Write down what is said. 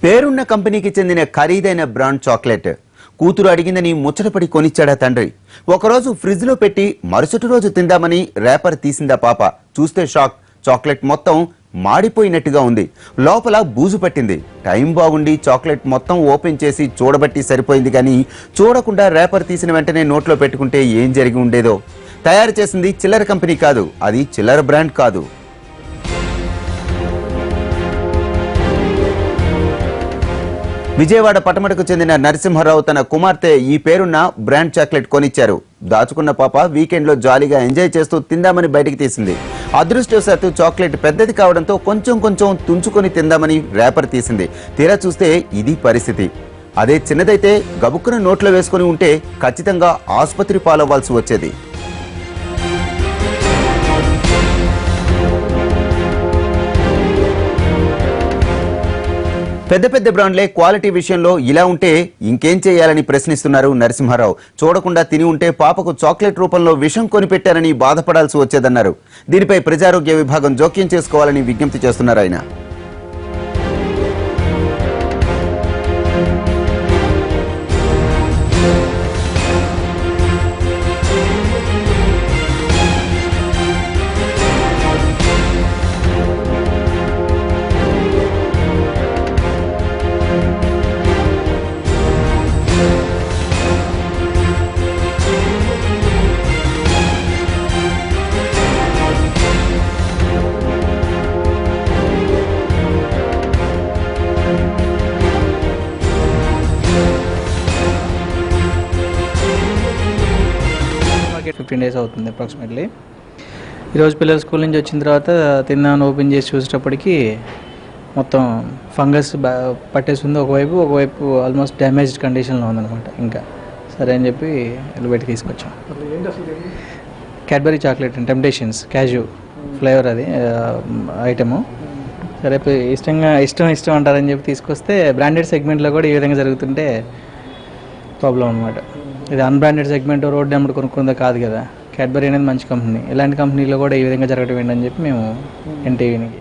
పేరున్న కంపెనీకి చెందిన ఖరీదైన బ్రాండ్ చాక్లెట్ కూతురు అడిగిందని ముచ్చటపడి కొనిచ్చాడా తండ్రి. ఒకరోజు ఫ్రిడ్జ్ లో పెట్టి మరుసటి రోజు తిందామని రేపర్ తీసిందా పాప. చూస్తే షాక్, చాక్లెట్ మొత్తం మాడిపోయినట్టుగా ఉంది. లోపల బూజు పట్టింది. టైం బాగుండి చాక్లెట్ మొత్తం ఓపెన్ చేసి చూడబట్టి సరిపోయింది, కానీ చూడకుండా రేపర్ తీసిన వెంటనే నోట్లో పెట్టుకుంటే ఏం జరిగి ఉండేదో. తయారు చేసింది చిల్లర కంపెనీ కాదు, అది చిల్లర బ్రాండ్ కాదు. విజయవాడ పటమటకు చెందిన నరసింహారావు తన కుమార్తె ఈ పేరున్న బ్రాండ్ చాక్లెట్ కొనిచ్చారు. దాచుకున్న పాప వీకెండ్ లో జాలీగా ఎంజాయ్ చేస్తూ తిందామని బయటికి తీసింది. అదృష్టవశాత్తు చాక్లెట్ పెద్దది కావడంతో కొంచెం కొంచెం తుంచుకొని తిందామని రేపర్ తీసింది. తీరా చూస్తే ఇది పరిస్థితి. అదే చిన్నదైతే గబుక్కున నోట్లో వేసుకుని ఉంటే ఖచ్చితంగా ఆసుపత్రి పాలవ్వాల్సి వచ్చేది. పెద్ద పెద్ద బ్రాండ్లే క్వాలిటీ విషయంలో ఇలా ఉంటే ఇంకేం చేయాలని ప్రశ్నిస్తున్నారు నరసింహారావు. చూడకుండా తిని ఉంటే పాపకు చాక్లెట్ రూపంలో విషం కొనిపెట్టారని బాధపడాల్సి వచ్చేదన్నారు. దీనిపై ప్రజారోగ్య విభాగం జోక్యం చేసుకోవాలని విజ్ఞప్తి చేస్తున్నారు ఆయన. మార్కెట్ 15 days అవుతుంది అప్రాక్సిమేట్లీ. ఈరోజు పిల్లలు స్కూల్ నుంచి వచ్చిన తర్వాత తిన్నాను ఓపెన్ చేసి చూసేటప్పటికి మొత్తం ఫంగస్ పట్టేసింది. ఒకవైపు ఆల్మోస్ట్ డ్యామేజ్డ్ కండిషన్లో ఉందన్నమాట. ఇంకా సరే అని చెప్పి బయటకి తీసుకొచ్చాం. క్యాడ్బరీ చాక్లెట్ టెంప్టేషన్స్ క్యాజు ఫ్లేవర్ అది ఐటము. సరే ఇష్టం అంటారని చెప్పి తీసుకొస్తే బ్రాండెడ్ సెగ్మెంట్లో కూడా ఈ విధంగా జరుగుతుంటే ప్రాబ్లం అనమాట. ఇది అన్బ్రాండెడ్ సెగ్మెంట్ రోడ్ నెంబర్ కొనుక్కుందా కాదు కదా. క్యాడ్బరీ అనేది మంచి కంపెనీ. ఇలాంటి కంపెనీలో కూడా ఈ విధంగా జరగడం ఏంటని చెప్పి మేము ఎన్టీవీకి